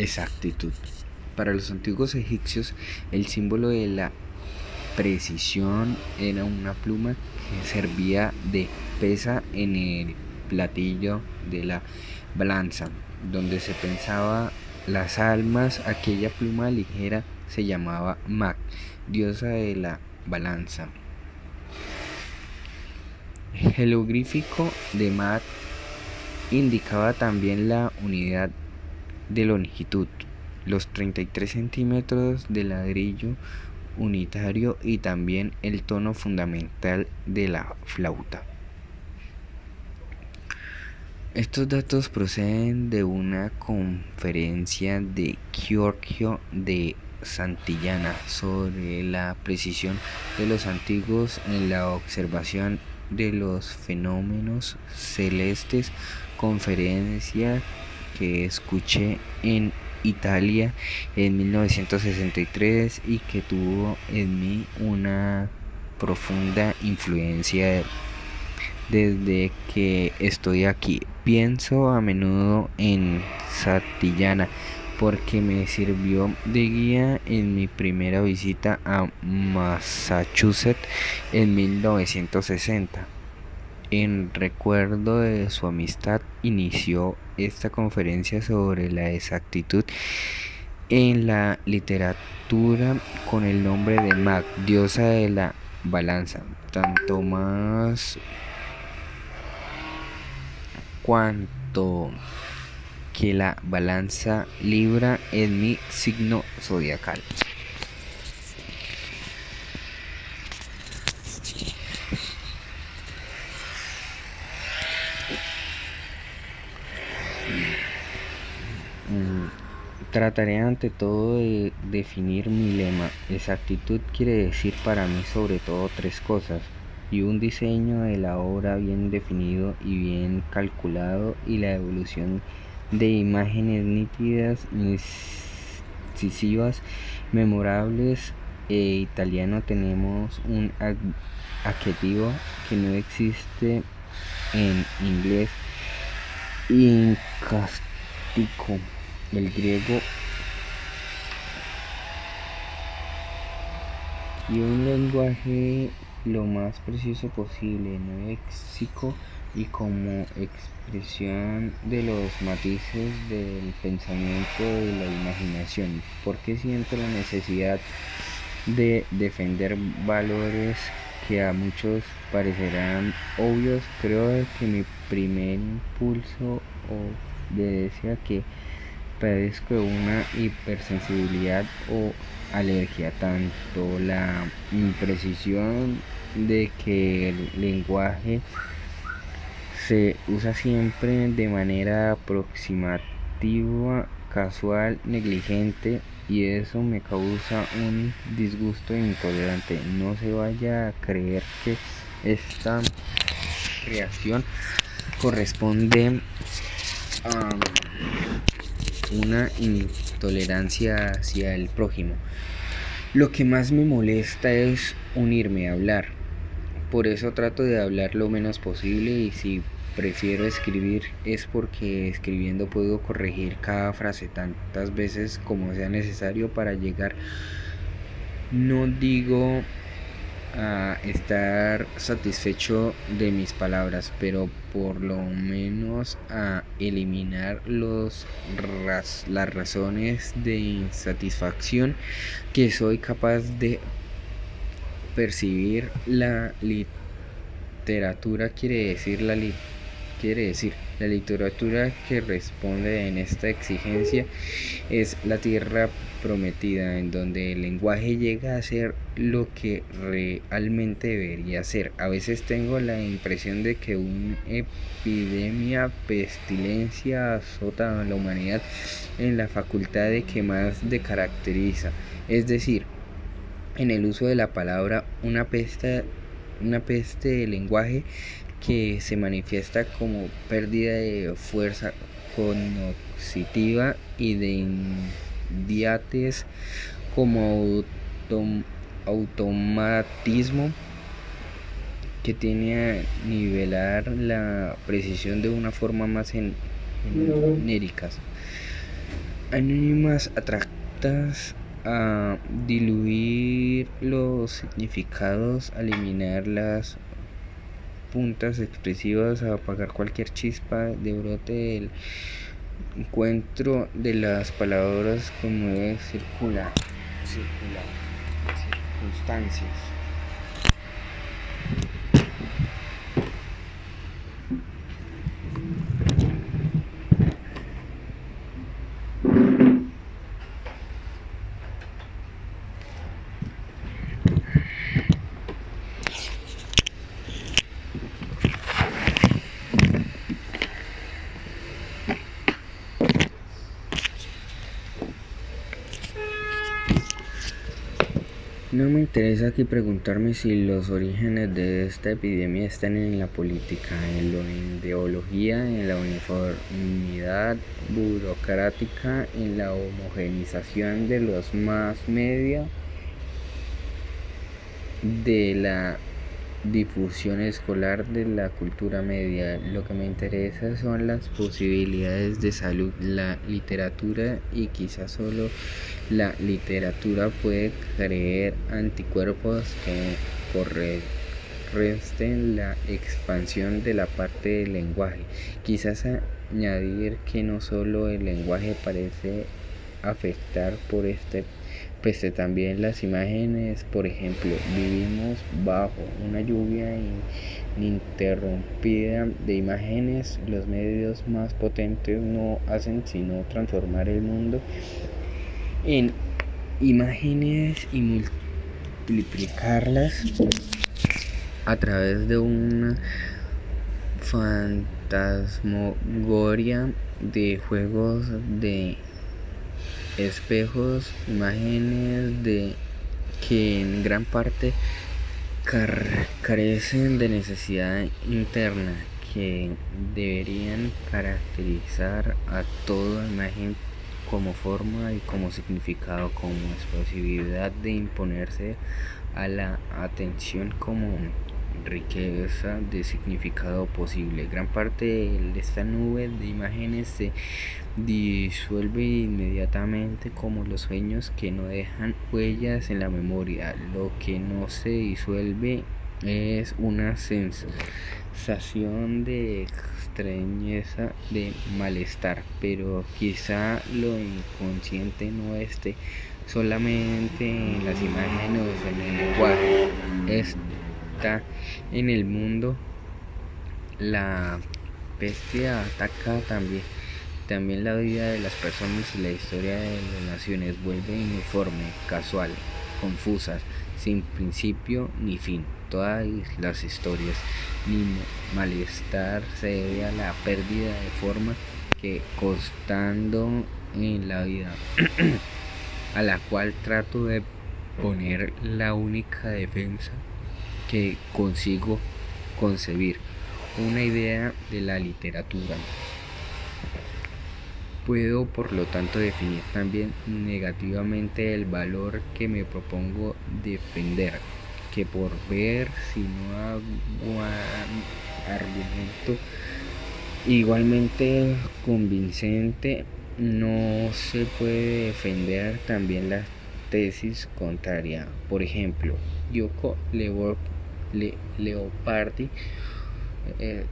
exactitud. Para los antiguos egipcios, el símbolo de la precisión era una pluma que servía de pesa en el platillo de la balanza, donde se pensaba las almas. Aquella pluma ligera se llamaba Mag, diosa de la balanza. El jeroglífico de Mag indicaba también la unidad de longitud, los 33 centímetros de ladrillo unitario y también el tono fundamental de la flauta. Estos datos proceden de una conferencia de Giorgio de Santillana sobre la precisión de los antiguos en la observación de los fenómenos celestes, conferencia que escuché en Italia en 1963 y que tuvo en mí una profunda influencia desde que estoy aquí. Pienso a menudo en Santillana porque me sirvió de guía en mi primera visita a Massachusetts en 1960. En recuerdo de su amistad, inició esta conferencia sobre la exactitud en la literatura con el nombre de Mag, diosa de la balanza, tanto más cuanto que la balanza Libra es mi signo zodiacal. Trataré ante todo de definir mi lema. Exactitud quiere decir para mí sobre todo tres cosas: y un diseño de la obra bien definido y bien calculado, y la evolución de imágenes nítidas, incisivas, memorables. Italiano tenemos un adjetivo que no existe en inglés y castico. El griego, y un lenguaje lo más preciso posible, no léxico, y como expresión de los matices del pensamiento y la imaginación. Porque siento la necesidad de defender valores que a muchos parecerán obvios. Creo que mi primer impulso obedece a que padezco de una hipersensibilidad o alergia, tanto la imprecisión de que el lenguaje se usa siempre de manera aproximativa, casual, negligente, y eso me causa un disgusto intolerante. No se vaya a creer que esta reacción corresponde a una intolerancia hacia el prójimo. Lo que más me molesta es unirme a hablar. Por eso trato de hablar lo menos posible, y si prefiero escribir es porque escribiendo puedo corregir cada frase tantas veces como sea necesario para llegar, no digo a estar satisfecho de mis palabras, pero por lo menos a eliminar las razones de insatisfacción que soy capaz de percibir. La literatura quiere decir la literatura que responde en esta exigencia es la tierra prometida, en donde el lenguaje llega a ser lo que realmente debería ser. A veces tengo la impresión de que una epidemia, pestilencia azota a la humanidad en la facultad de que más de caracteriza, es decir, en el uso de la palabra, una peste del lenguaje que se manifiesta como pérdida de fuerza cognitiva y de inmediatez, como automatismo que tiene a nivelar la precisión de una forma más genérica. anónimas atractas a diluir los significados, a eliminar las puntas expresivas, a apagar cualquier chispa de brote del encuentro de las palabras como es circular, circunstancias. No me interesa aquí preguntarme si los orígenes de esta epidemia están en la política, en la ideología, en la uniformidad burocrática, en la homogenización de los más media, de la difusión escolar de la cultura media. Lo que me interesa son las posibilidades de salud, la literatura, y quizás solo la literatura puede crear anticuerpos que contrarresten la expansión de la parte del lenguaje. Quizás añadir que no solo el lenguaje parece afectar por este peste, también las imágenes. Por ejemplo, vivimos bajo una lluvia ininterrumpida de imágenes. Los medios más potentes no hacen sino transformar el mundo en imágenes y multiplicarlas a través de una fantasmagoria de juegos de espejos, imágenes de que en gran parte carecen de necesidad interna, que deberían caracterizar a toda imagen como forma y como significado, como posibilidad de imponerse a la atención como riqueza de significado posible. Gran parte de esta nube de imágenes se disuelve inmediatamente como los sueños que no dejan huellas en la memoria. Lo que no se disuelve es una sensación de extrañeza, de malestar, pero quizá lo inconsciente no esté solamente en las imágenes o en el lenguaje, está en el mundo. La peste ataca también la vida de las personas, y la historia de las naciones vuelve uniforme, casual, confusas, sin principio ni fin. Todas las historias, mi malestar se debe a la pérdida de forma que constando en la vida, a la cual trato de poner la única defensa que consigo concebir, una idea de la literatura. Puedo, por lo tanto, definir también negativamente el valor que me propongo defender, que por ver si no hago argumento igualmente convincente, no se puede defender también la tesis contraria. Por ejemplo, Yoko Leopardi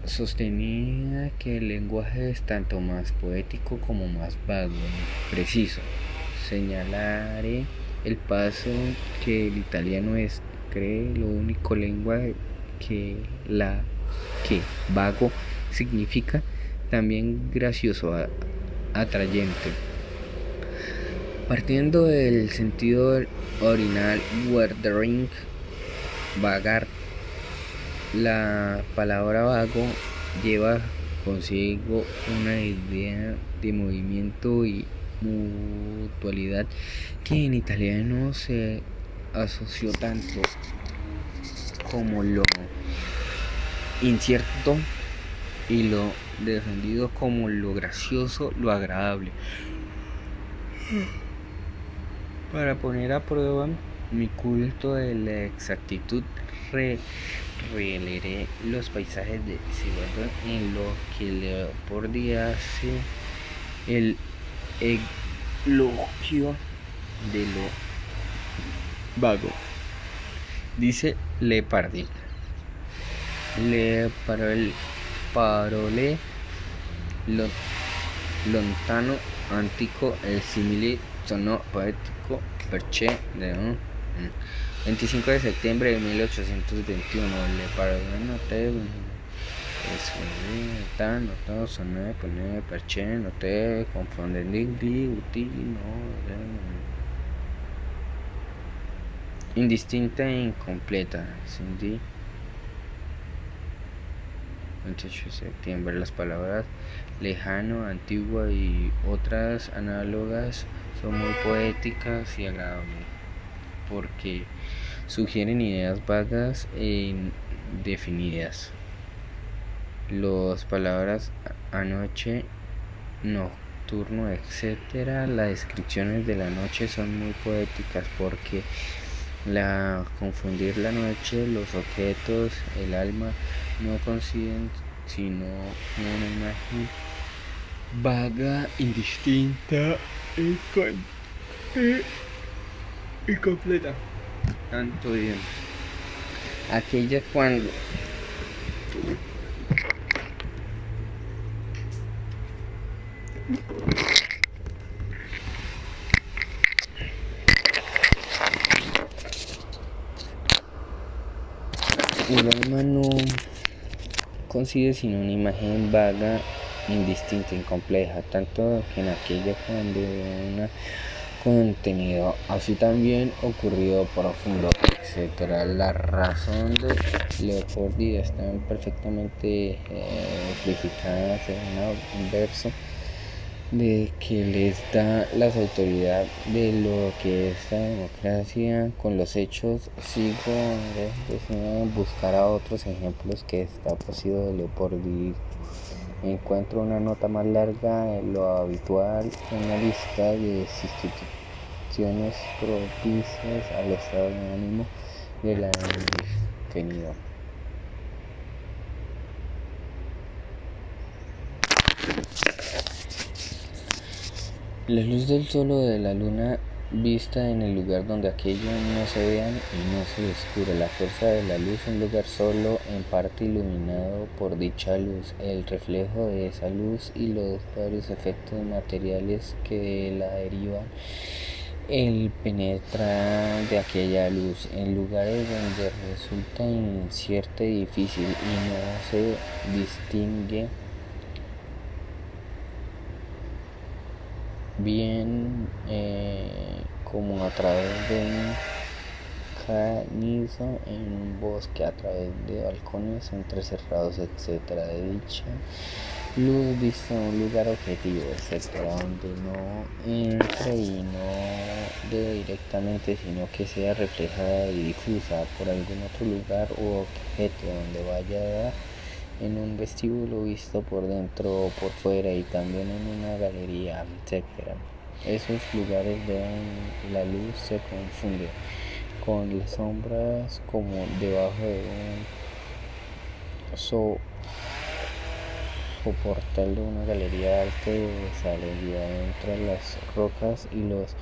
sostenía que el lenguaje es tanto más poético como más vago y preciso. Señalaré el paso que el italiano cree lo único lenguaje que vago significa, también gracioso, atrayente. Partiendo del sentido original Werdering, vagar, la palabra vago lleva consigo una idea de movimiento y mutualidad que en italiano se asoció tanto como lo incierto y lo defendido como lo gracioso, lo agradable. Para poner a prueba mi culto de la exactitud, releeré los paisajes de Sivaldo, en lo que Leopardi hace el elogio de lo vago. Dice Leopardi. Le parole lontano antico el simile sono poetico perché 25 de septiembre de 1821 le parole note notato sono pone perché note confondendibili utili no indistinta e incompleta. Cindy 28 de septiembre. Las palabras lejano, antigua y otras análogas son muy poéticas y agradables porque sugieren ideas vagas e indefinidas. Las palabras anoche, nocturno, etc. Las descripciones de la noche son muy poéticas porque confundir la noche, los objetos, el alma no coinciden sino una imagen vaga, indistinta y completa. Tanto bien. Aquella cuando el alma no coincide sino una imagen vaga, indistinta, incompleja, tanto que en aquella cuando una contenido, así también ocurrido profundo, etc. La razón de Leopardi están perfectamente ejemplificadas en un verso de que les da la autoridad de lo que es la democracia con los hechos. Sigo buscar a otros ejemplos que esta posible de Leopardi. Encuentro una nota más larga de lo habitual, una lista de instituciones propicias al estado de ánimo de la indefinido. La luz del sol o de la luna vista en el lugar donde aquello no se vean y no se descubre. La fuerza de la luz, un lugar solo en parte iluminado por dicha luz, el reflejo de esa luz y los varios efectos materiales que de la derivan, el penetrar de aquella luz en lugares donde resulta incierta y difícil y no se distingue bien como a través de un canizo en un bosque, a través de balcones entrecerrados, etc. De dicha luz vista en un lugar objetivo, etc., donde no entre y no de directamente, sino que sea reflejada y difusa por algún otro lugar u objeto donde vaya a dar en un vestíbulo visto por dentro o por fuera y también en una galería, etc. Esos lugares donde la luz se confunde con las sombras, como debajo de un soportal de una galería alta de salida entre las rocas y los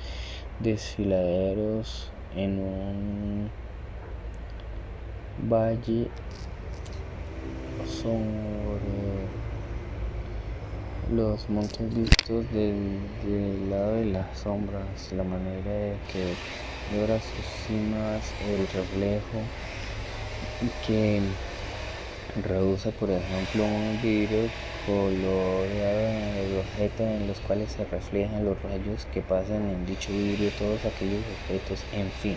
desfiladeros en un valle sobre los montes vistos del lado de las sombras, la manera de que logra sus cimas el reflejo que reduce, por ejemplo, un vidrio coloreado en el objeto en los cuales se reflejan los rayos que pasan en dicho vidrio, todos aquellos objetos, en fin,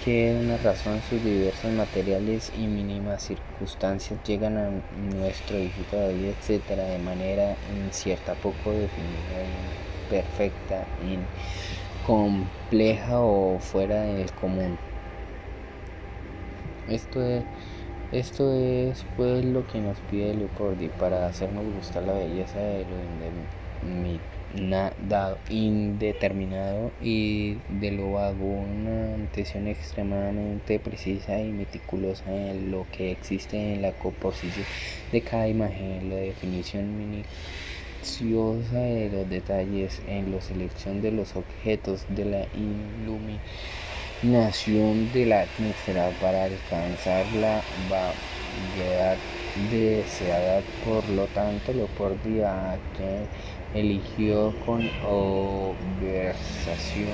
que una razón sus diversos materiales y mínimas circunstancias llegan a nuestro edificio de vida, etc., de manera incierta, poco definida, imperfecta, compleja o fuera del común. Esto es pues lo que nos pide Leopardi para hacernos gustar la belleza de lo indeterminado y de lo vago, una atención extremadamente precisa y meticulosa en lo que existe en la composición de cada imagen, la definición minuciosa de los detalles en la selección de los objetos, de la iluminación de la atmósfera para alcanzar la vaguedad deseada. Por lo tanto, Leopardi a quien eligió con observación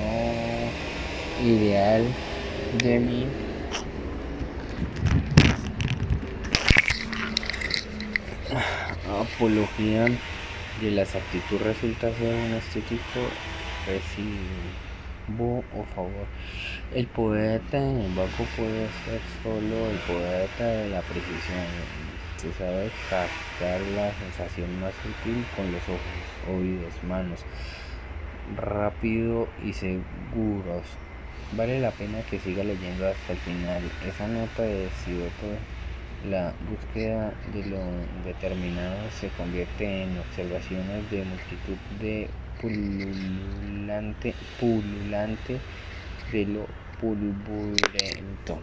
ideal de mi apología de la exactitud resulta ser un estético recibo o favor. El poeta, sin embargo, puede ser solo el poeta de la precisión. Se sabe captar la sensación más sutil con los ojos, oídos, manos, rápido y seguros. Vale la pena que siga leyendo hasta el final. Esa nota de Sioto, la búsqueda de lo determinado se convierte en observaciones de multitud de pululante de lo pulvulento.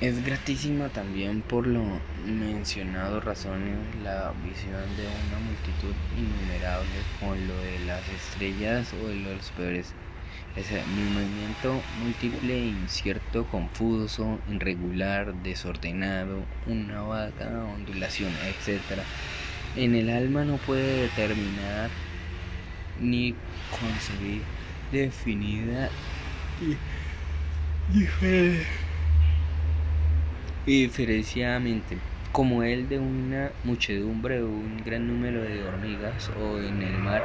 Es gratísima también por lo mencionado razones la visión de una multitud innumerable con lo de las estrellas o de los peores. Ese movimiento múltiple, incierto, confuso, irregular, desordenado, una vaga ondulación, etc. En el alma no puede determinar ni concebir definida y diferenciadamente, como el de una muchedumbre o un gran número de hormigas, o en el mar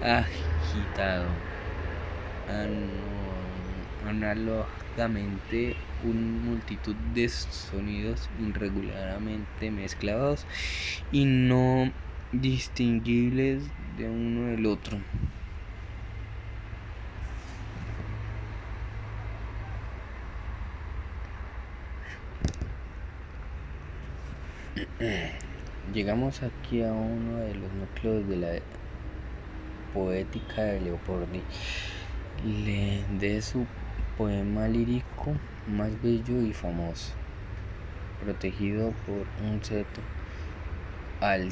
agitado. Análogamente, una multitud de sonidos irregularmente mezclados y no distinguibles de uno del otro. Llegamos aquí a uno de los núcleos de la poética de Leopardi, de su poema lírico más bello y famoso, protegido por un seto, al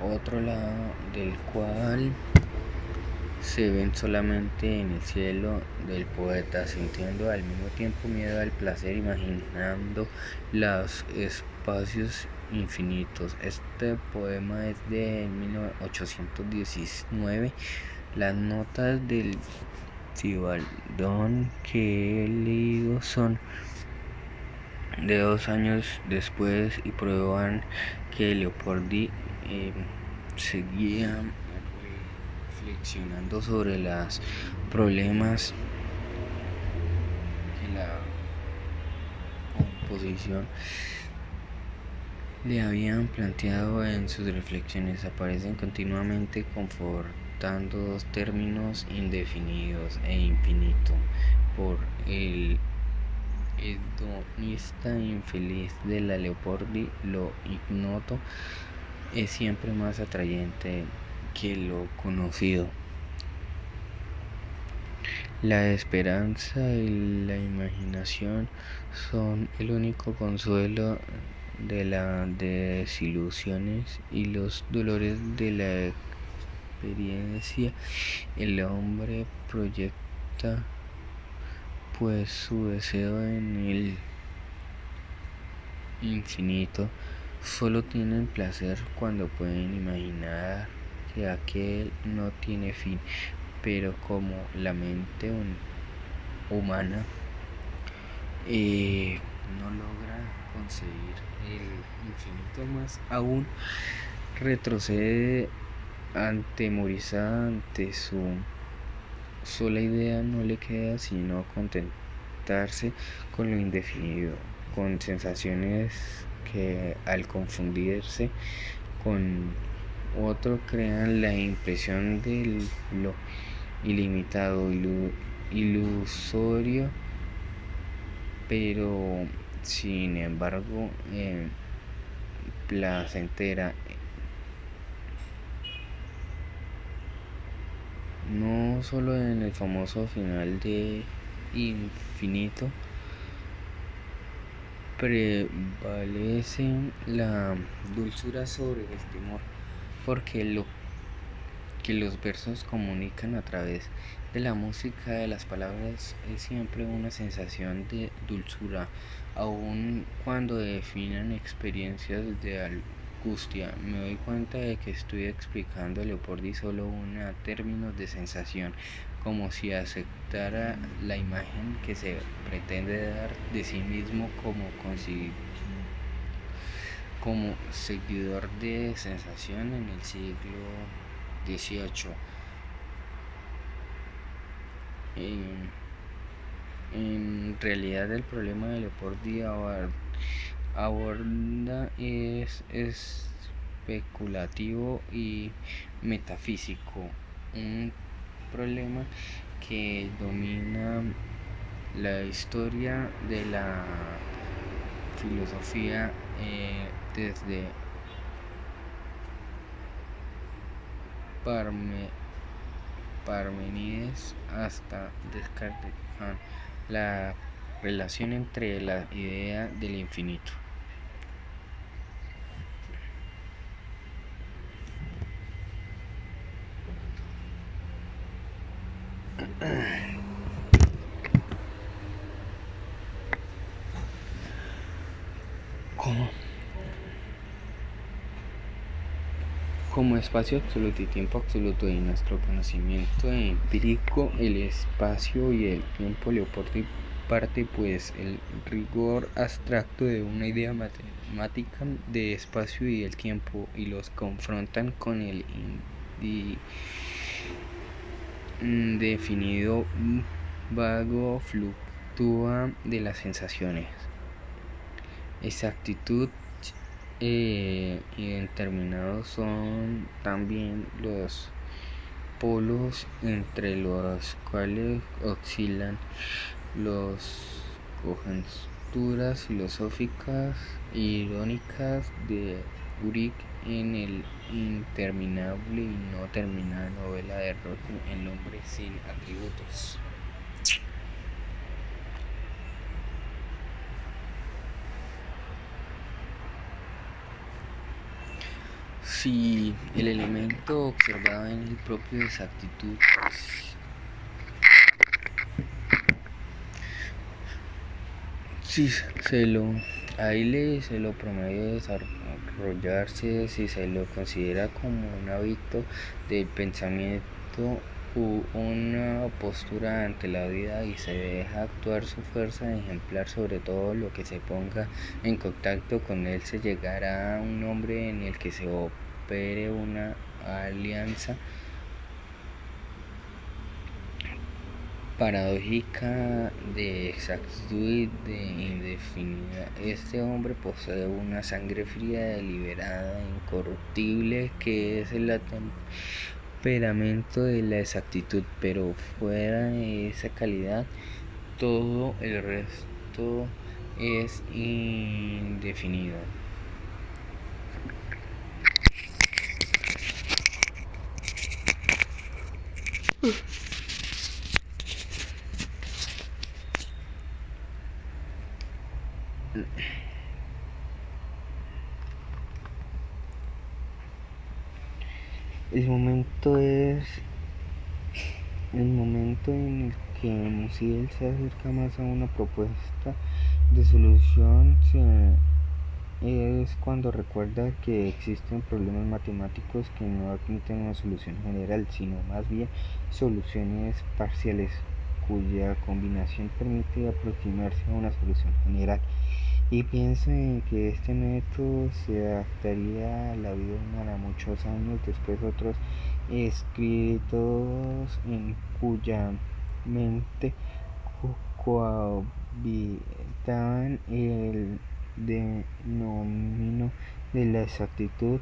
otro lado del cual se ven solamente en el cielo del poeta, sintiendo al mismo tiempo miedo al placer, imaginando los espacios infinitos. Este poema es de 1819. Las notas del Cibaldón que he leído son de 2 años después y prueban que Leopardi seguía reflexionando sobre los problemas que la composición le habían planteado. En sus reflexiones aparecen continuamente confortando dos términos indefinidos e infinito. Por el hedonista infeliz de la Leopardi, lo ignoto es siempre más atrayente que lo conocido. La esperanza y la imaginación son el único consuelo de las desilusiones y los dolores de la experiencia. El hombre proyecta pues su deseo en el infinito. Solo tienen placer cuando pueden imaginar que aquel no tiene fin, pero como la mente humana no logra concebir el infinito, más aún retrocede atemorizada ante su sola idea, no le queda sino conectarse con lo indefinido, con sensaciones que al confundirse con otro crean la impresión de lo ilimitado, ilusorio, pero sin embargo placentera. No solo en el famoso final de Infinito prevalece la dulzura sobre el temor, porque lo que los versos comunican a través de la música de las palabras es siempre una sensación de dulzura, aun cuando definan experiencias de angustia. Me doy cuenta de que estoy explicando a Leopardi solo una términos de sensación, como si aceptara la imagen que se pretende dar de sí mismo como seguidor de sensación en el siglo XVIII. En realidad el problema de Leopardi aborda es especulativo y metafísico, un problema que domina la historia de la filosofía desde Parmenides hasta Descartes, la relación entre la idea del infinito. Como espacio absoluto y tiempo absoluto de nuestro conocimiento empírico, el espacio y el tiempo, Leopardi parte pues el rigor abstracto de una idea matemática de espacio y el tiempo y los confrontan con el indefinido vago fluctúa de las sensaciones. Exactitud y determinados son también los polos entre los cuales oscilan las conjeturas filosóficas irónicas de Uric en el interminable y no terminada novela de Rothko, El hombre sin atributos. Si el elemento observado en el propio exactitud si se lo promedio desarrollarse, si se lo considera como un hábito del pensamiento u una postura ante la vida y se deja actuar su fuerza ejemplar sobre todo lo que se ponga en contacto con él, se llegará a un hombre en el que se opere una alianza paradójica de exactitud y de indefinida. Este hombre posee una sangre fría, deliberada, incorruptible, que es el temperamento de la exactitud, pero fuera de esa calidad, todo el resto es indefinido. El momento en el que Musiel se acerca más a una propuesta de solución es cuando recuerda que existen problemas matemáticos que no admiten una solución general, sino más bien soluciones parciales, cuya combinación permite aproximarse a una solución general. Y piensa en que este método se adaptaría a la vida humana muchos años después. Otros escritos en cuya mente evitaban el denominio de la exactitud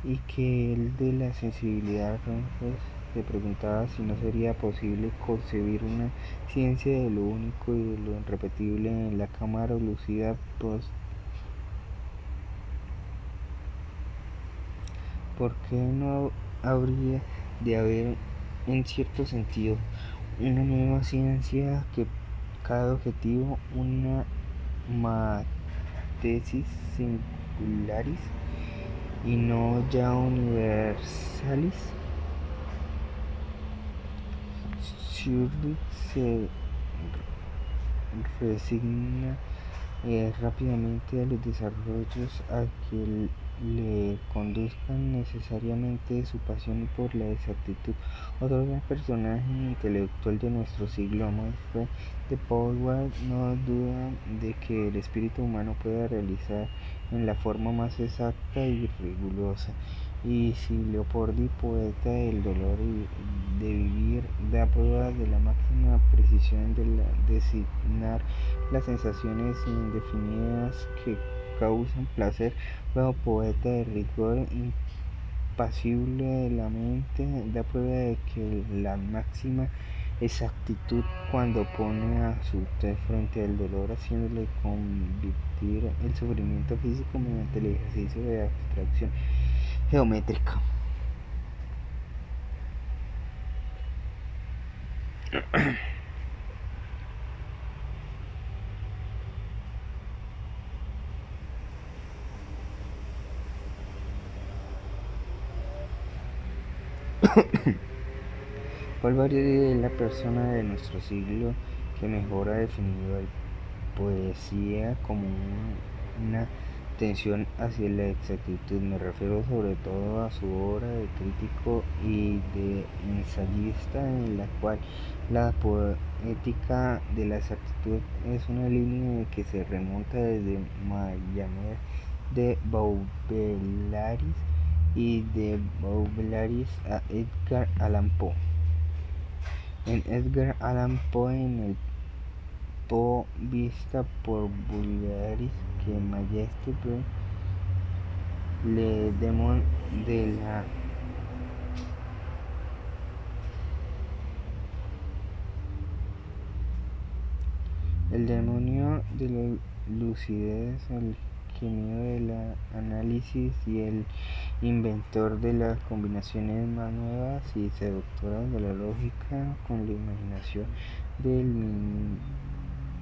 y que el de la sensibilidad. Pues se preguntaba si no sería posible concebir una ciencia de lo único y de lo irrepetible en la cámara lúcida. ¿Por qué no habría de haber, en cierto sentido, una nueva ciencia que cada objetivo, una matesis singularis y no ya universalis? Zurich se resigna rápidamente a los desarrollos a que le conduzcan necesariamente su pasión por la exactitud. Otro gran personaje intelectual de nuestro siglo, Alfred de Poulenc, no duda de que el espíritu humano pueda realizar en la forma más exacta y rigurosa. Y si Leopardi, poeta del dolor y de vivir, da prueba de la máxima precisión de designar las sensaciones indefinidas que causan placer, luego poeta de rigor impasible de la mente, da prueba de que la máxima exactitud cuando pone a su test frente al dolor, haciéndole convertir el sufrimiento físico mediante el ejercicio de abstracción geométrica. Álvarez es la persona de nuestro siglo que mejor ha definido la poesía como una tensión hacia la exactitud. Me refiero sobre todo a su obra de crítico y de ensayista, en la cual la poética de la exactitud es una línea que se remonta desde Mayamer de Baudelaire y de Baudelaire a Edgar Allan Poe. En Edgar Allan Poe, en el Poe vista por Baudelaire, que Majesty le demon de la el demonio de la lucidez, el genio del análisis y el inventor de las combinaciones más nuevas y seductoras de la lógica con la imaginación del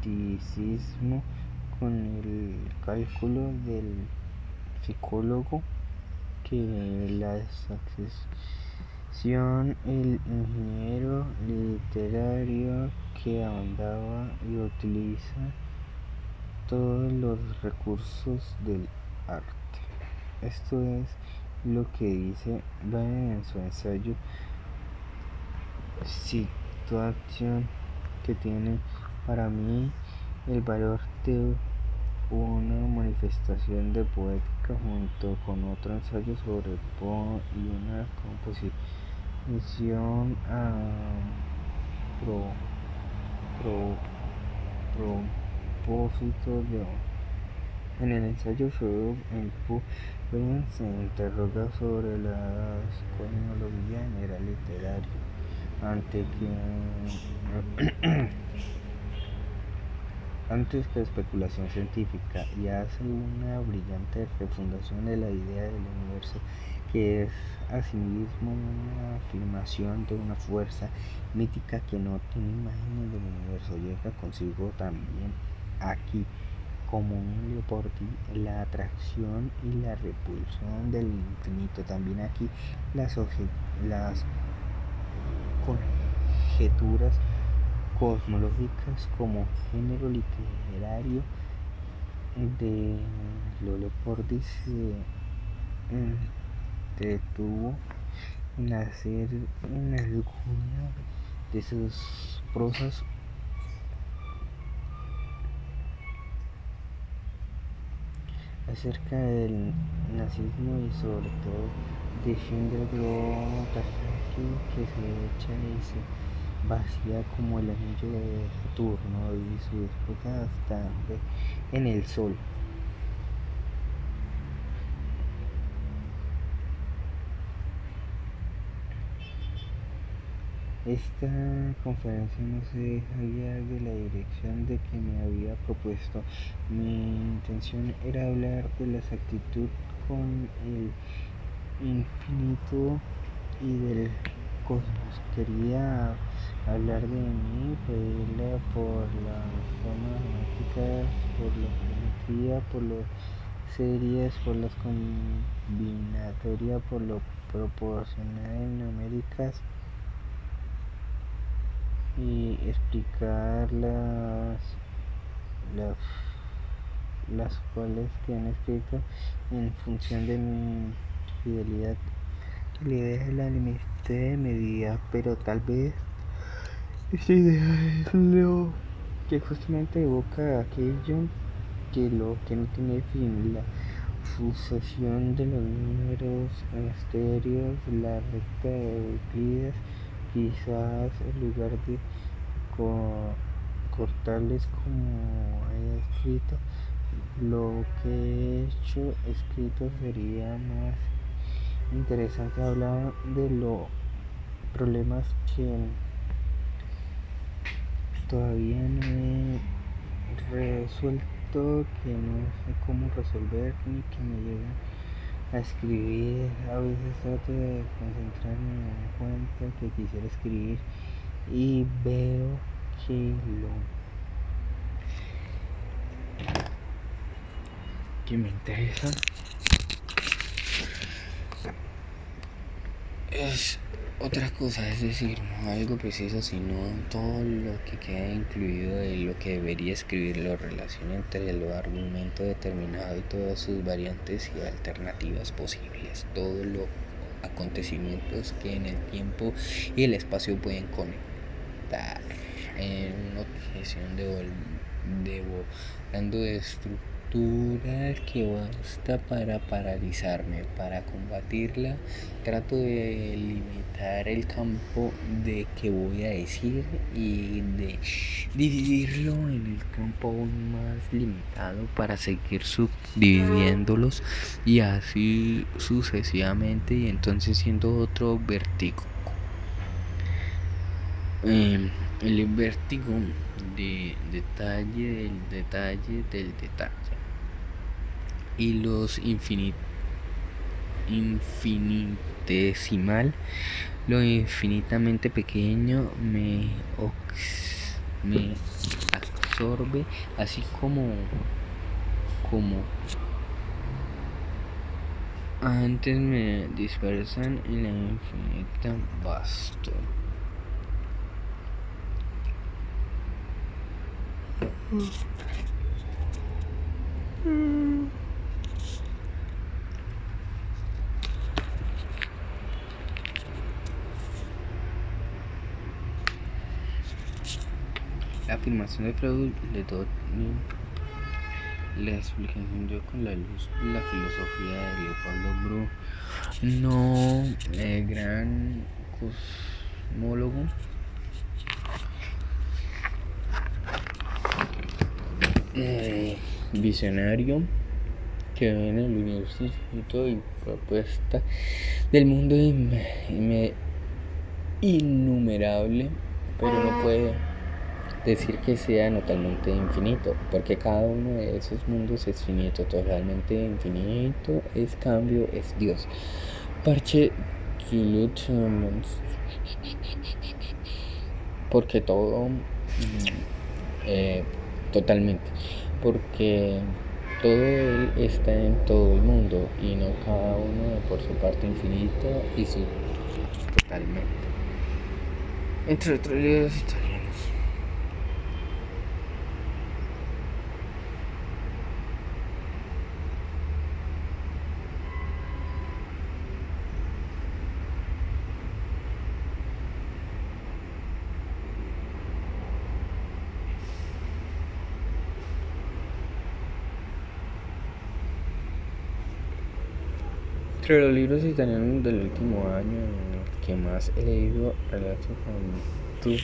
misticismo, con el cálculo del psicólogo, que la sucesión, el ingeniero literario que ahondaba y utiliza todos los recursos del arte. Esto es lo que dice Bain en su ensayo Situación, que tiene para mí el valor de una manifestación de poética junto con otro ensayo sobre Poe y una composición a propósito de. En el ensayo sobre el Poe, se interroga sobre la cosmología general literaria antes que especulación científica, y hace una brillante refundación de la idea del universo, que es asimismo una afirmación de una fuerza mítica que no tiene imágenes del universo. Llega consigo también aquí, como un Leopardi, la atracción y la repulsión del infinito. También aquí las conjeturas cosmológicas como género literario de Leopardi se entretuvo en hacer en alguna de sus prosas acerca del nazismo y sobre todo de Schindler, lo trágico que se echa ese vacía como el anillo de Saturno y su esposa está en el Sol. Esta conferencia no se deja guiar de la dirección de que me había propuesto. Mi intención era hablar de la exactitud con el infinito y del cosmos. Quería hablar de mí, pedirle por las formas geométricas, por la geometría, por las series, por las combinatorias, por lo proporcional numéricas, y explicar las cuales que han escrito en función de mi fidelidad. La idea es la límite de medida, pero tal vez esta idea es lo que justamente evoca aquello que no tiene fin, la sucesión de los números asterios, la recta de Euclides. Quizás en lugar de cortarles como he escrito, lo que he escrito sería más interesante hablar de los problemas que todavía no he resuelto, que no sé cómo resolver ni que me llegan a escribir. A veces trato de concentrarme en una cuenta que quisiera escribir y veo que lo que me interesa es otra cosa, es decir, no algo preciso, sino todo lo que queda incluido de lo que debería escribir, la relación entre el argumento determinado y todas sus variantes y alternativas posibles, todos los acontecimientos que en el tiempo y el espacio pueden conectar en una objeción devorando de estructura que basta para paralizarme. Para combatirla, trato de limitar el campo de que voy a decir y de dividirlo en el campo aún más limitado para seguir subdividiéndolos y así sucesivamente, y entonces siendo otro vértigo. El vértigo de detalle del detalle y los infinitesimal, lo infinitamente pequeño me absorbe, así como antes me dispersan en la infinita vasto. La afirmación de Freud le doy la explicación yo con la luz de la filosofía de Leopoldo Bru, no el gran cosmólogo, visionario, que ve en el universo infinito y propuesta del mundo innumerable, pero no puede decir que sea totalmente infinito, porque cada uno de esos mundos es finito, totalmente infinito, es cambio, es Dios. Parche porque todo totalmente, porque todo él está en todo el mundo y no cada uno por su parte infinita y su totalmente. Entre otros libros italianos. Entre los libros italianos del último año que más he leído, Relato con tú.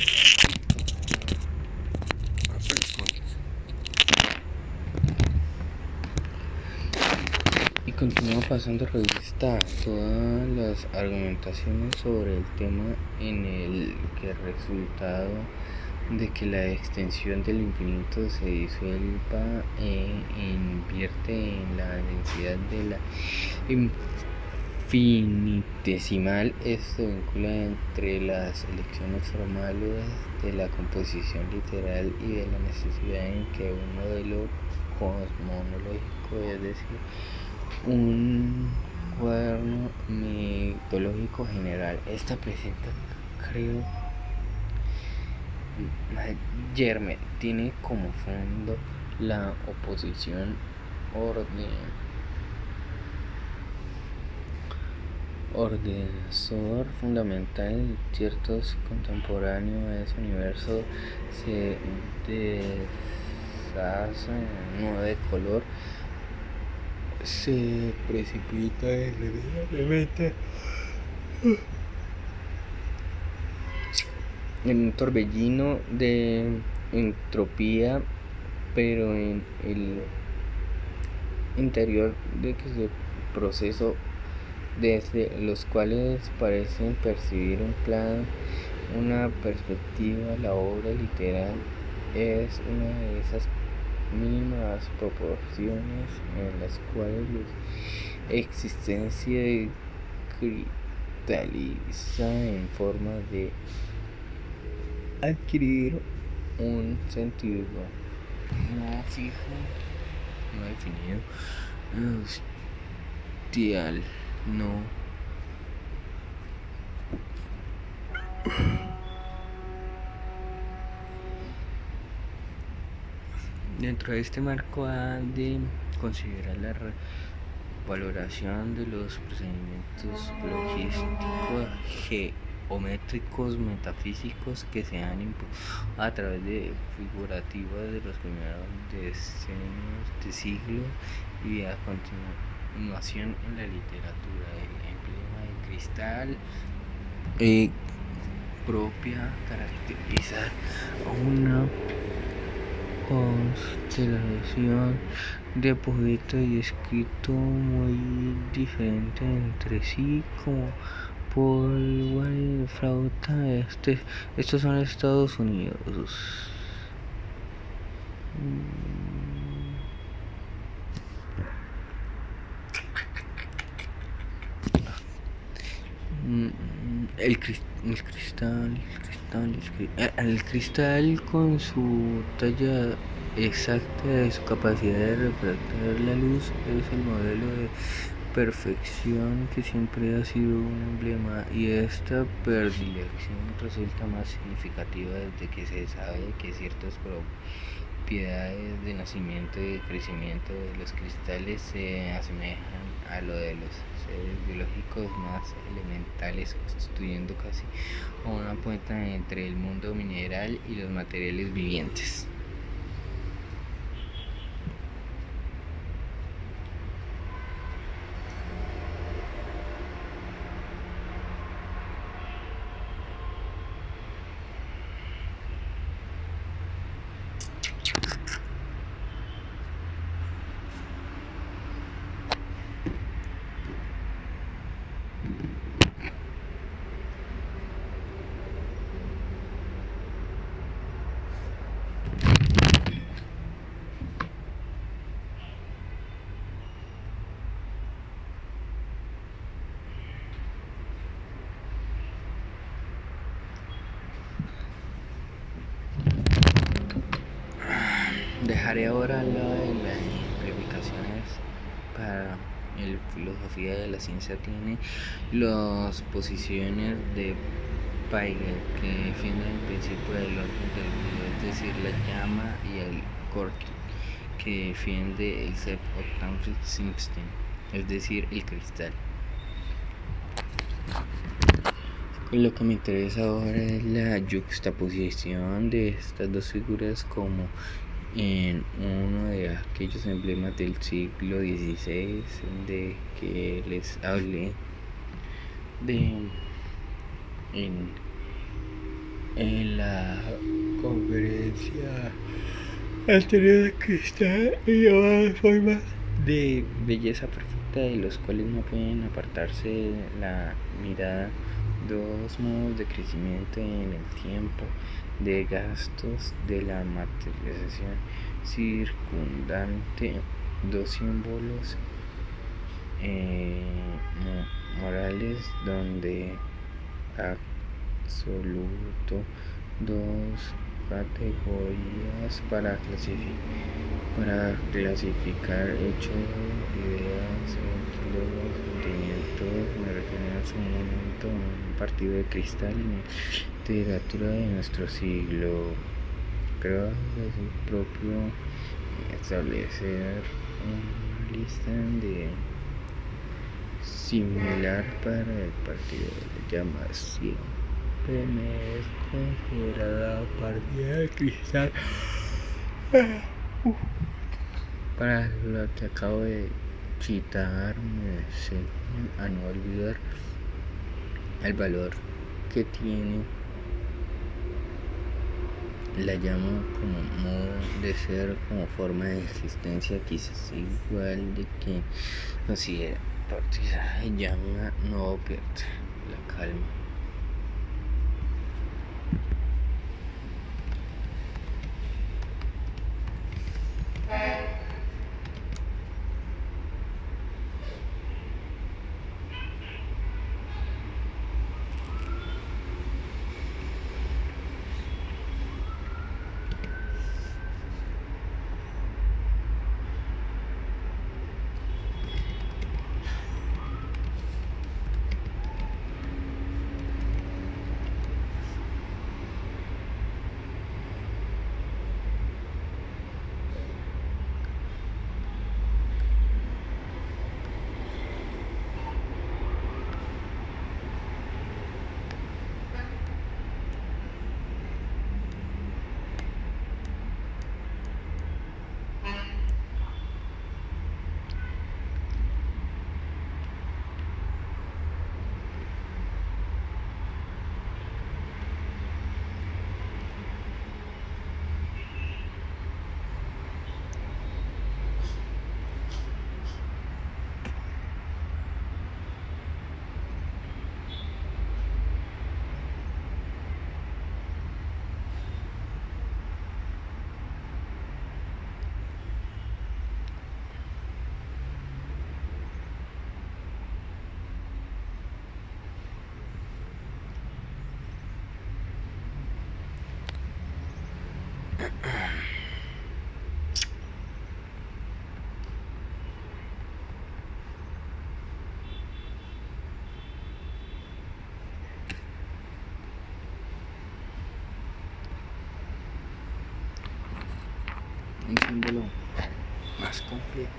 Y continúa pasando revista a todas las argumentaciones sobre el tema, en el que el resultado de que la extensión del infinito se disuelva invierte en la densidad de la infinitesimal. Esto vincula entre las elecciones formales de la composición literal y de la necesidad en que un modelo cosmológico, es decir, un cuaderno mitológico general, esta presenta, creo, Yerme tiene como fondo la oposición ordenador fundamental ciertos contemporáneo a ese universo se deshace no de color, se precipita irremediablemente en un torbellino de entropía, pero en el interior de que se proceso desde los cuales parecen percibir un plan, una perspectiva. La obra literal es una de esas mínimas proporciones en las cuales la existencia cristaliza en forma de adquirir un sentido no fijo, no definido, hostial, no dentro de este marco ha de considerar la valoración de los procedimientos logísticos, geométricos, metafísicos que se han impuesto a través de figurativas de los primeros decenios de siglo, y a continuación en la literatura. El emblema de cristal propia caracterizar a una constelación de poeta y escrito muy diferente entre sí, como polvo de flauta. Estos son Estados Unidos. El cristal con su talla exacta de su capacidad de refractar la luz es el modelo de perfección que siempre ha sido un emblema, y esta predilección resulta más significativa desde que se sabe que ciertas propiedades de nacimiento y de crecimiento de los cristales se asemejan a lo de los seres biológicos más elementales, constituyendo casi una puerta entre el mundo mineral y los materiales vivientes. Dejaré ahora al lado de las implicaciones para la filosofía de la ciencia. Tiene las posiciones de Peiger, que defienden el principio del orden del mundo, es decir, la llama, y el Corky, que defiende el Sepp-Octave-System, es decir, el cristal. Lo que me interesa ahora es la yuxtaposición de estas dos figuras como en uno de aquellos emblemas del siglo XVI de que les hablé en En la conferencia anterior que está llamada formas de belleza perfecta, de los cuales no pueden apartarse la mirada, dos modos de crecimiento en el tiempo, de gastos de la materialización circundante, dos símbolos morales donde absoluto, dos categorías para clasificar hechos, ideas, los sentimientos. Me refiero a su momento, un partido de cristal en la literatura de nuestro siglo. Creo que es su propio establecer una lista de similar para el partido de llamas. Siempre me es considerada partida de cristal. Para lo que acabo de citar, me enseñan a no olvidar el valor que tiene la llama como modo de ser, como forma de existencia, quizás igual de que considera partida de llama no pierde la calma. Un símbolo más complejo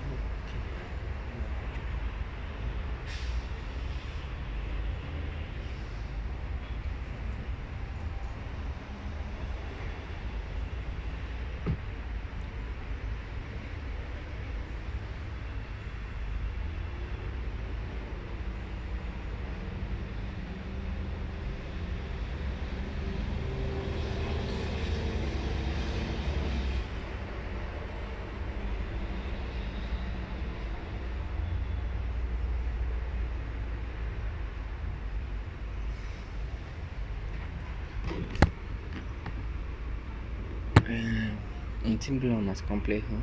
un símbolo más complejo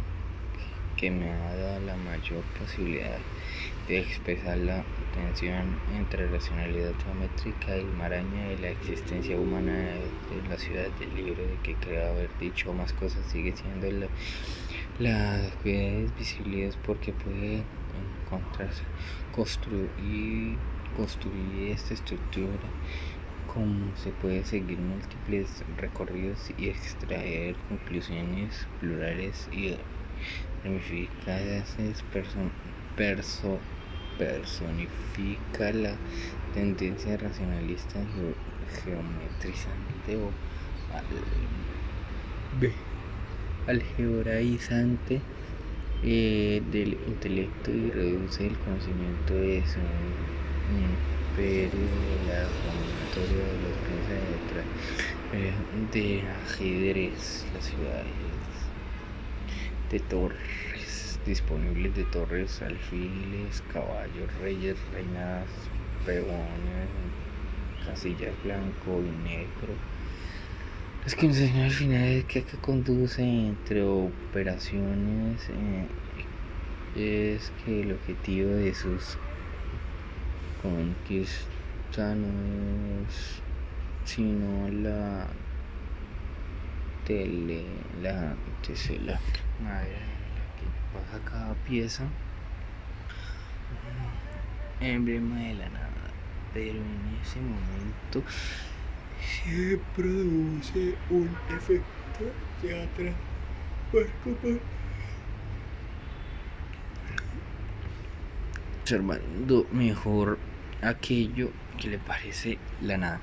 que me ha dado la mayor posibilidad de expresar la tensión entre racionalidad geométrica y maraña de la existencia humana de la ciudad del libro, de que creo haber dicho más cosas, sigue siendo las cualidades visibles, porque puede encontrarse, construir esta estructura, como se puede seguir múltiples recorridos y extraer conclusiones plurales y ramificadas. Personifica la tendencia racionalista geometrizante o algebraizante del intelecto, y reduce el conocimiento de su imperio de la combinatoria de los piezas de ajedrez, las ciudades de torres, disponibles de torres, alfiles, caballos, reyes, reinas, peones, casillas blanco y negro. Lo que nos enseña al final es que conduce entre operaciones es que el objetivo de sus conquistas no es sino la tesela madera en la que pasa cada pieza, emblema de la nada, pero en ese momento se produce un efecto teatral observando mejor aquello que le parece la nada.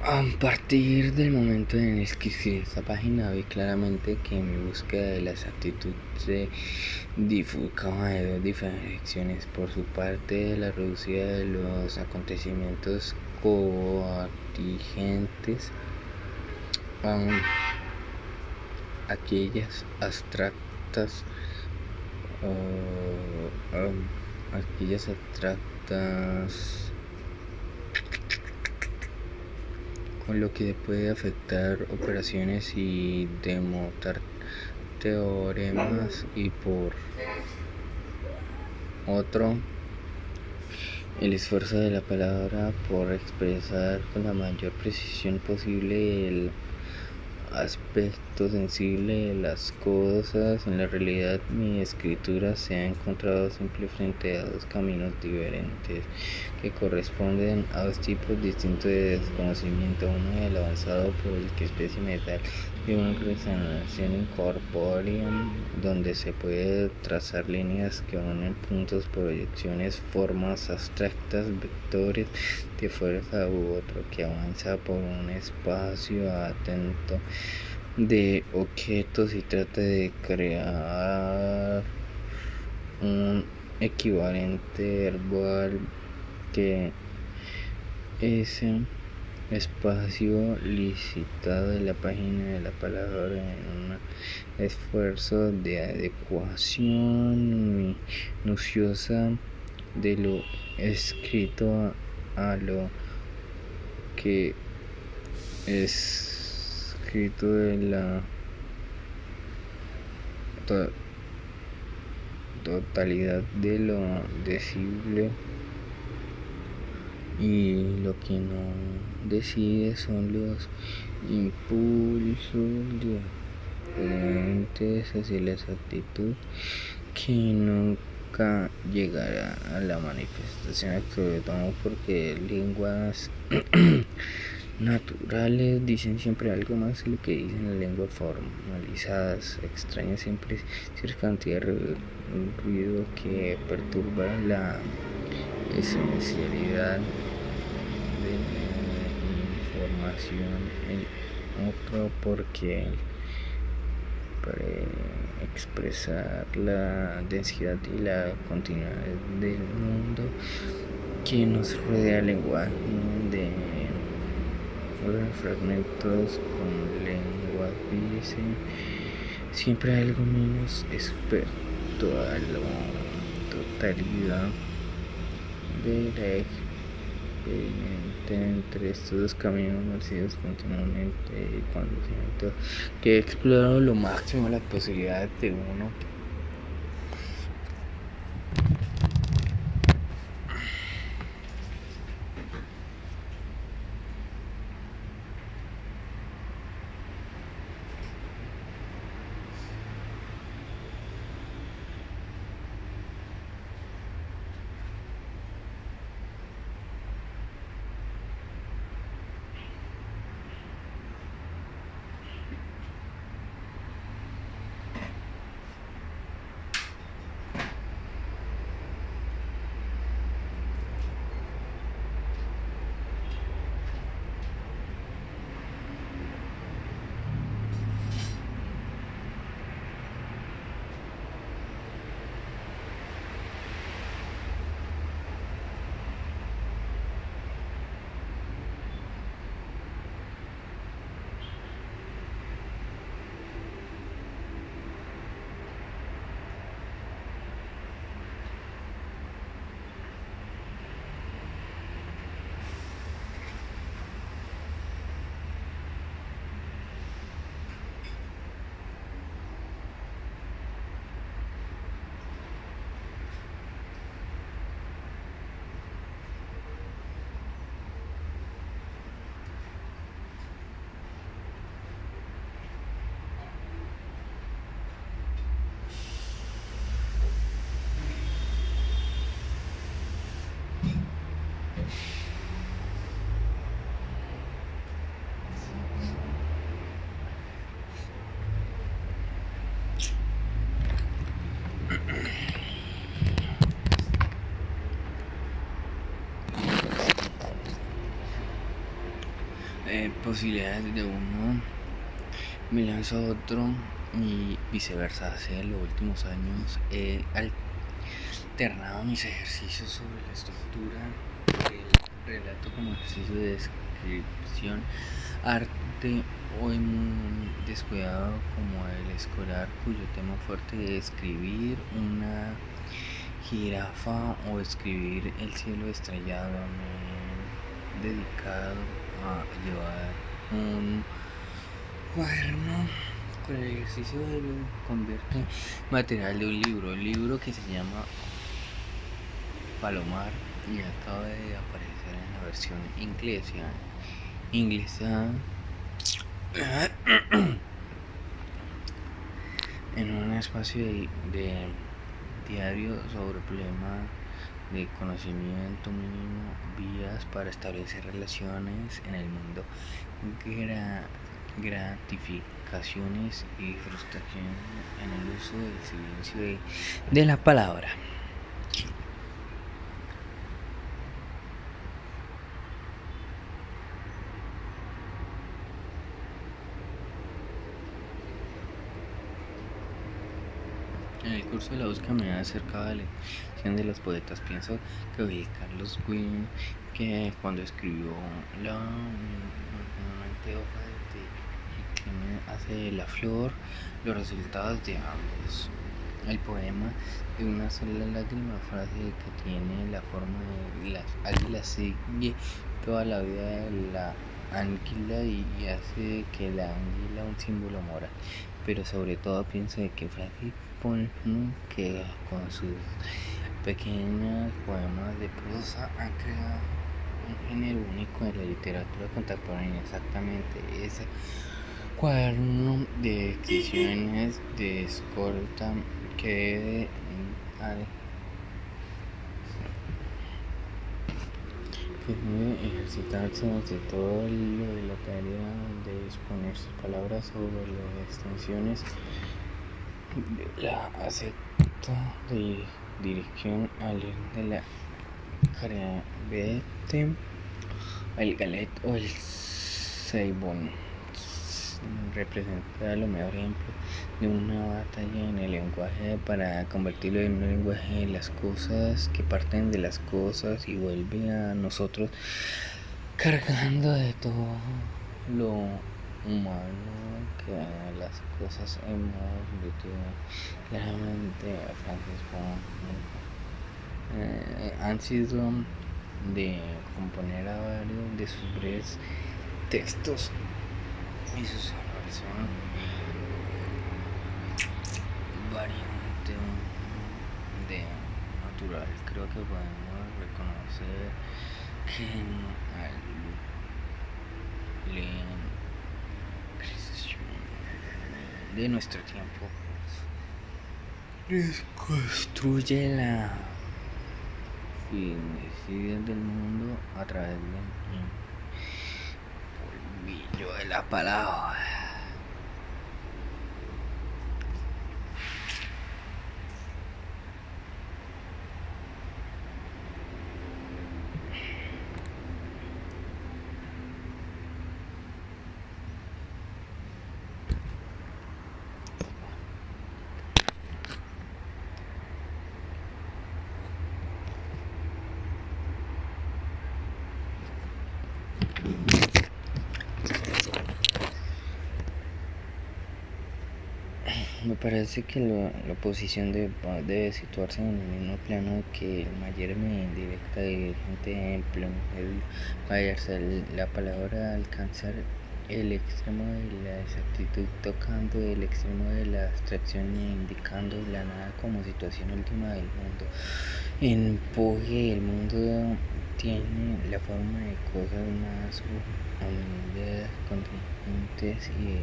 A partir del momento en el que escribí esta página vi claramente que mi búsqueda de la exactitud se bifurcaba de dos diferentes direcciones. Por su parte, la reducida de los acontecimientos contingentes a aquellas abstractas con lo que puede afectar operaciones y demotar teoremas, y por otro, el esfuerzo de la palabra por expresar con la mayor precisión posible el aspecto sensible de las cosas. En la realidad, mi escritura se ha encontrado siempre frente a dos caminos diferentes que corresponden a dos tipos distintos de desconocimiento: uno el avanzado, por el que especie metal de una representación incorpórea, donde se puede trazar líneas que unen puntos, proyecciones, formas abstractas, vectores de fuerza, u otro que avanza por un espacio atento de objetos y trata de crear un equivalente verbal que ese espacio licitado de la página de la palabra en un esfuerzo de adecuación minuciosa de lo escrito a lo que es escrito de la totalidad de lo decible, y lo que no decide son los impulsos diferentes hacia la exactitud, que nunca llegará a la manifestación, sobre todo porque lenguas naturales dicen siempre algo más que lo que dicen las lenguas formalizadas. Extraña siempre cierta cantidad de ruido que perturba la esencialidad de información. El otro porque expresar la densidad y la continuidad del mundo que nos rodea, el lenguaje de fragmentos con lenguas dicen siempre algo menos respecto a la totalidad de la experiencia entre estos dos caminos nacidos continuamente y conocimiento, que he explorado lo máximo las posibilidades de uno. posibilidades de uno me lanzo a otro y viceversa. Hace los últimos años he alternado mis ejercicios sobre la estructura del relato como ejercicio de descripción, arte hoy muy descuidado como el escolar, cuyo tema fuerte es escribir una jirafa o escribir el cielo estrellado. Me he dedicado a llevar un cuaderno con el ejercicio de convierte material de un libro que se llama Palomar y acaba de aparecer en la versión inglesa en un espacio de diario sobre problemas de conocimiento mínimo, vías para establecer relaciones en el mundo, gratificaciones y frustraciones en el uso del silencio de la palabra. En el curso de la búsqueda me he acercado a la elección de los poetas. Pienso que Will Carlos Wynne, que cuando escribió la nuevamente hoja de Clemen hace la flor, los resultados de ambos. El poema de una sola lágrima, frase que tiene la forma de las águilas, sigue toda la vida de la anguila y hace que la anguila un símbolo moral. Pero sobre todo pienso de que Francis Pullman, que con sus pequeños poemas de prosa han creado un género único en la literatura contemporánea. Exactamente ese cuaderno de descripciones de escolta que debe ejercitarse ante todo lo de la tarea de exponer sus palabras sobre las extensiones de la acepta de dirección al de la Caravete, el Galet o el Seibón. Representa lo mejor ejemplo de una batalla en el lenguaje para convertirlo en un lenguaje de las cosas que parten de las cosas y vuelve a nosotros cargando de todo lo humano que las cosas hemos metido. Claramente Francisco han sido de componer a varios de sus breves textos y sus versión variante de natural. Creo que podemos reconocer que de nuestro tiempo construye la felicidad del mundo a través del polvillo de la palabra. Me parece que la oposición debe situarse en el mismo plano que el mayor indirecta dirigente en pleno medio para ejercer la palabra, alcanzar el extremo de la exactitud, tocando el extremo de la abstracción e indicando la nada como situación última del mundo. Empuje el mundo tiene la forma de cosas más humildes, contingentes y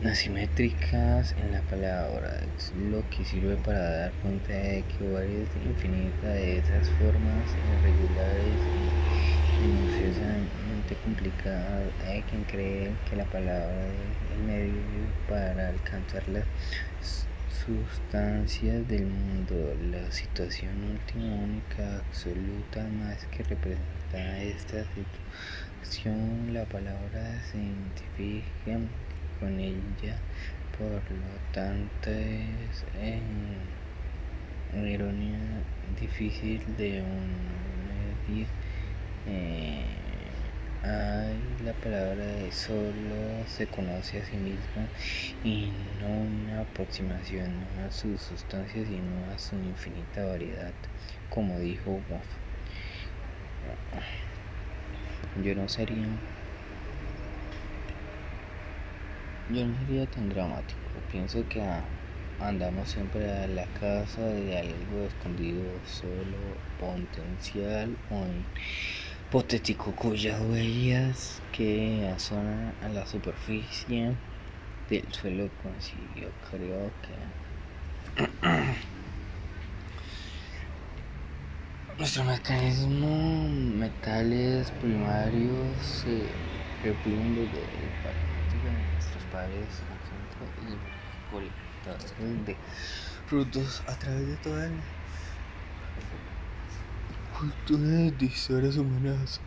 asimétricas en la palabra, es lo que sirve para dar cuenta de que varias infinitas de esas formas irregulares y minuciosamente complicadas. Hay quien cree que la palabra es el medio para alcanzar las sustancias del mundo, la situación última, única, absoluta, más que representa esta abstracción, la palabra se identifica con ella, por lo tanto es ironía difícil de medir. La palabra solo se conoce a sí misma y no una aproximación a su sustancia, sino a su infinita variedad, como dijo Woff. Yo no sería tan dramático. Pienso que andamos siempre a la casa de algo escondido, solo potencial o hipotético, cuyas huellas que asoman a la superficie del suelo consiguió. Creo que nuestro mecanismo, metales primarios se replican desde el práctica de nuestros padres y colectadores de frutos a través de todas las culturas de historias humanas.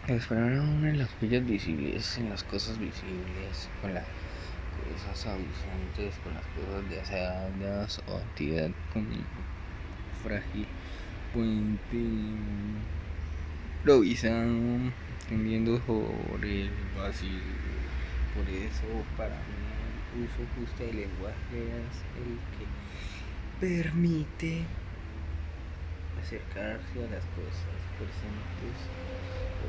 Exploraron una de las huellas visibles en las cosas visibles, con las cosas avisantes, con las cosas deseadas o actividad con el frágil puente improvisado tendiendo sobre el vacío. Por eso, para mí, el uso justo del lenguaje es el que permite acercarse a las cosas presentes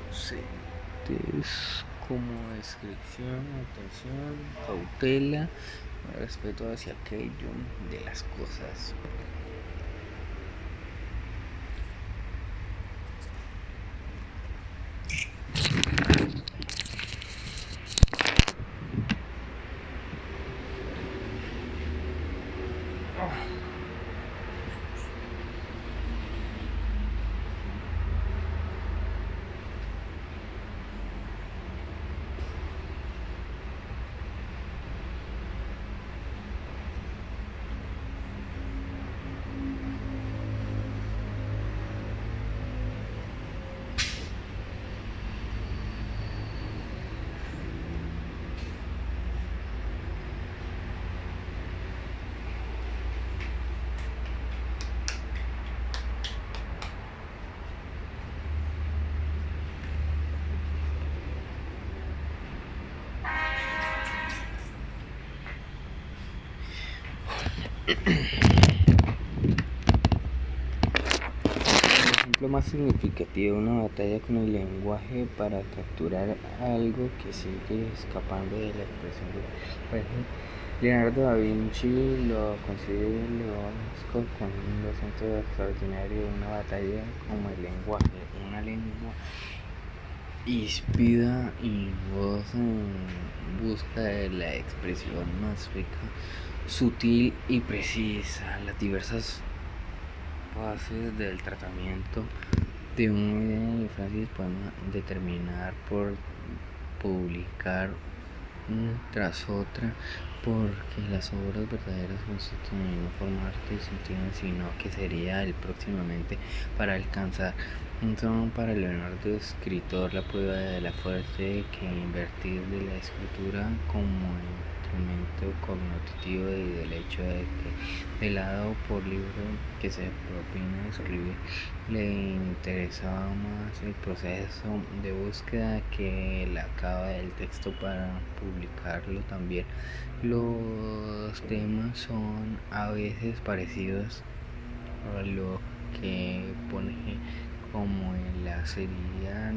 ausentes, como descripción, atención, cautela, respeto hacia aquello de las cosas. Lo más significativo de una batalla con el lenguaje para capturar algo que sigue escapando de la expresión de Leonardo da Vinci lo considera con un docente extraordinario de una batalla como el lenguaje, una lengua híspida y voz en busca de la expresión más rica, sutil y precisa. Las diversas fases del tratamiento de una idea y frases pueden determinar por publicar una tras otra, porque las obras verdaderas constituyen no formarte y sentido, sino que sería el próximamente para alcanzar. Son para Leonardo escritor la prueba de la fuerza que invertir de la escritura como instrumento cognitivo y del hecho de que, de lado por libro que se propina de escribir, le interesaba más el proceso de búsqueda que el acabo del texto para publicarlo. También los temas son a veces parecidos a lo que pone como en la serie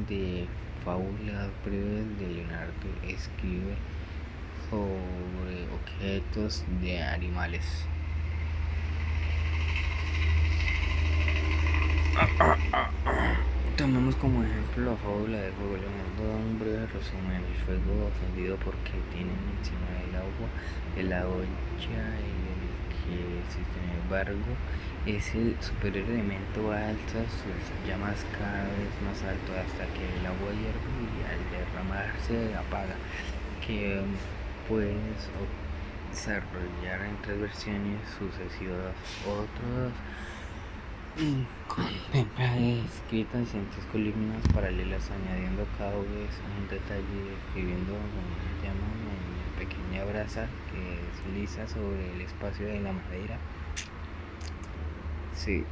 de fábulas breves de Leonardo. Escribe sobre objetos de animales. Tomemos como ejemplo la fábula de fuego. Leonardo da un breve resumen. El fuego ofendido porque tienen encima del agua de la olla, el que sin embargo es el superior elemento, alza sus llamas cada vez más alto hasta que el agua hierve y al derramarse apaga, que puedes desarrollar en 3 versiones sucesivas. Otros Contempla escritas en 3 columnas paralelas, añadiendo cada vez un detalle, escribiendo con una llama en una pequeña brasa que desliza sobre el espacio de la madera. Se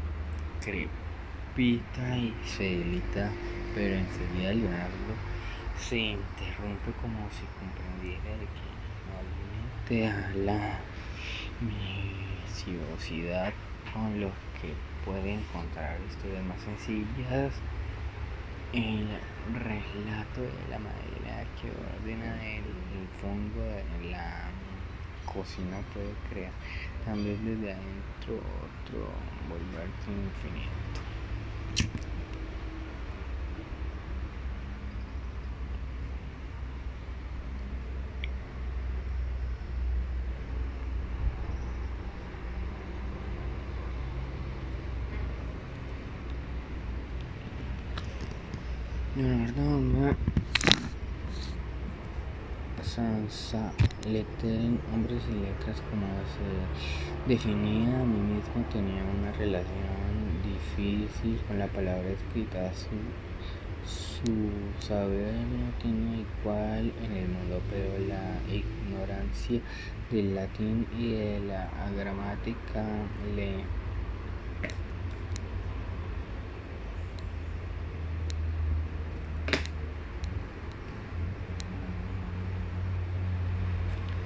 crepita y se delita, pero enseguida Leonardo se interrumpe como si comprendiera que igualmente a la minuciosidad con los que puede encontrar historias más sencillas. El relato de la madera que ordena el fondo de la cocina puede crear también desde adentro otro volverse infinito. Leonardo Sansa Lettering, Hombres y Letras, como se definía a mí mismo, tenía una relación difícil con la palabra escrita. Su saber no tiene igual en el mundo, pero la ignorancia del latín y de la gramática le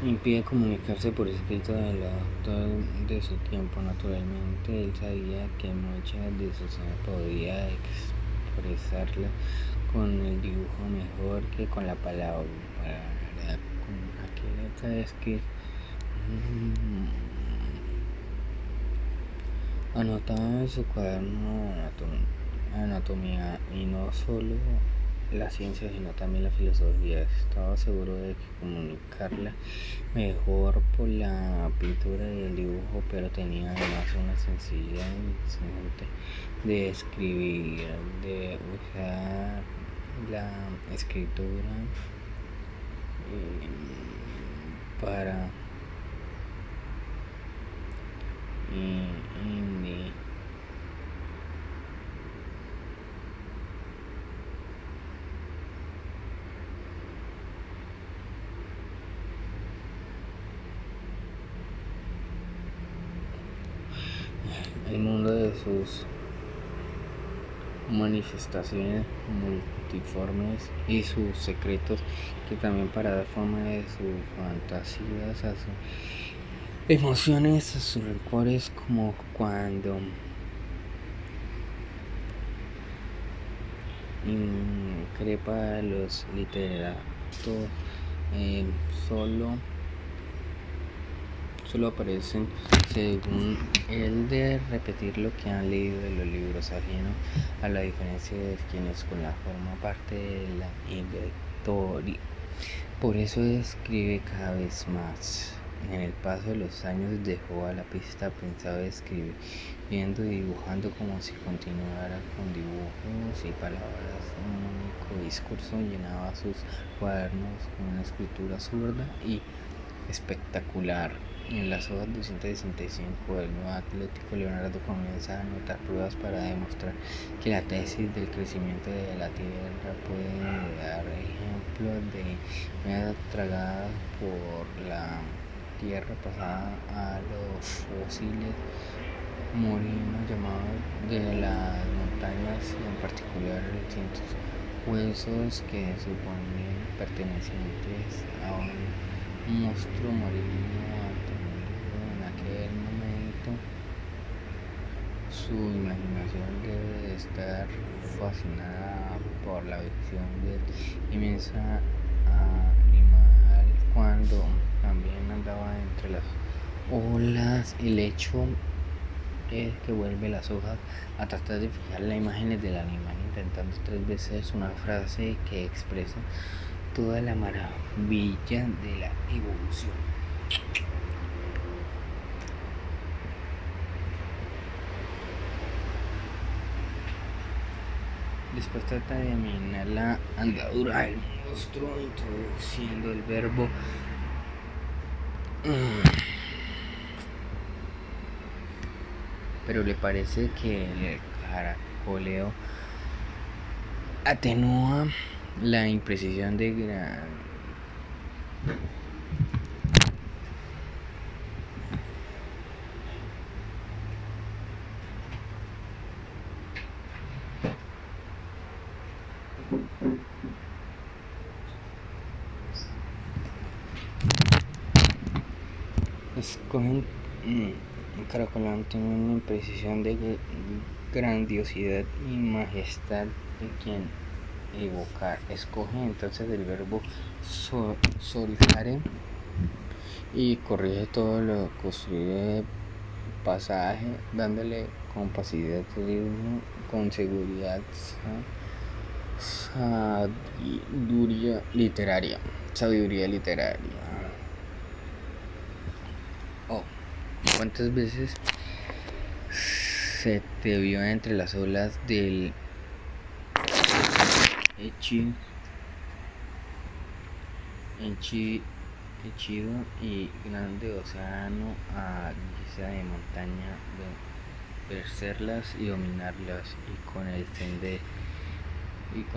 impide comunicarse por escrito del autor de su tiempo. Naturalmente, él sabía que muchas de sus obras podía expresarla con el dibujo mejor que con la palabra. Con aquella es que anotaba en su cuaderno anatomía, y no solo la ciencia sino también la filosofía. Estaba seguro de que comunicarla mejor por la pintura y el dibujo, pero tenía además una sencillez inocente de escribir, de usar la escritura para el mundo de sus manifestaciones multiformes y sus secretos, que también para dar forma de sus fantasías, a sus emociones, a sus rencores, como cuando increpa a los literatos solo aparecen, según él, de repetir lo que han leído de los libros ajenos, a la diferencia de quienes con la forma parte de la inventoria. Por eso escribe cada vez más. En el paso de los años dejó a la pista, pensaba escribiendo y dibujando como si continuara con dibujos y palabras. Un único discurso llenaba sus cuadernos con una escritura zurda y espectacular. En las hojas 265 del Nuevo Atlético, Leonardo comienza a anotar pruebas para demostrar que la tesis del crecimiento de la Tierra puede dar ejemplo de medidas tragadas por la Tierra pasada a los fósiles molinos llamados de las montañas, y en particular distintos huesos que suponían pertenecientes a un monstruo marino. En aquel momento su imaginación debe de estar fascinada por la visión del inmenso animal cuando también andaba entre las olas. El hecho es que vuelve las hojas a tratar de fijar las imágenes del animal, intentando 3 veces una frase que expresa toda la maravilla de la evolución. Después trata de adivinar la andadura del monstruo, introduciendo el verbo pero le parece que el caracoleo atenúa la imprecisión de escogen caracoleo tiene una imprecisión de grandiosidad y majestad de quien evocar. Escoge entonces el verbo soltare y corrige todo lo construido de pasaje, dándole compacidad, ritmo, con seguridad, sabiduría literaria. Oh, ¿cuántas veces se te vio entre las olas del henchido y grande océano a guisa de montaña, vencerlas y dominarlas, y con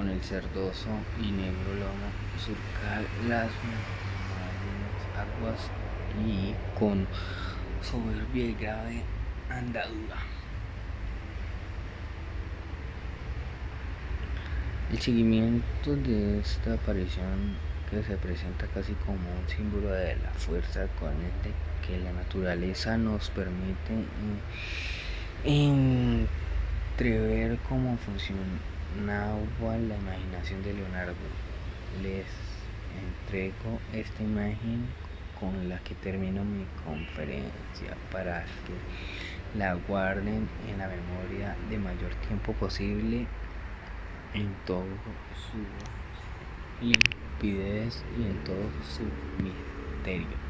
el cerdoso y negro lomo surcar las marinas aguas y con soberbia y grave andadura? El seguimiento de esta aparición, que se presenta casi como un símbolo de la fuerza coherente que la naturaleza nos permite entrever cómo funcionaba la imaginación de Leonardo. Les entrego esta imagen con la que termino mi conferencia para que la guarden en la memoria de mayor tiempo posible, en todo su limpidez y en todo su misterio.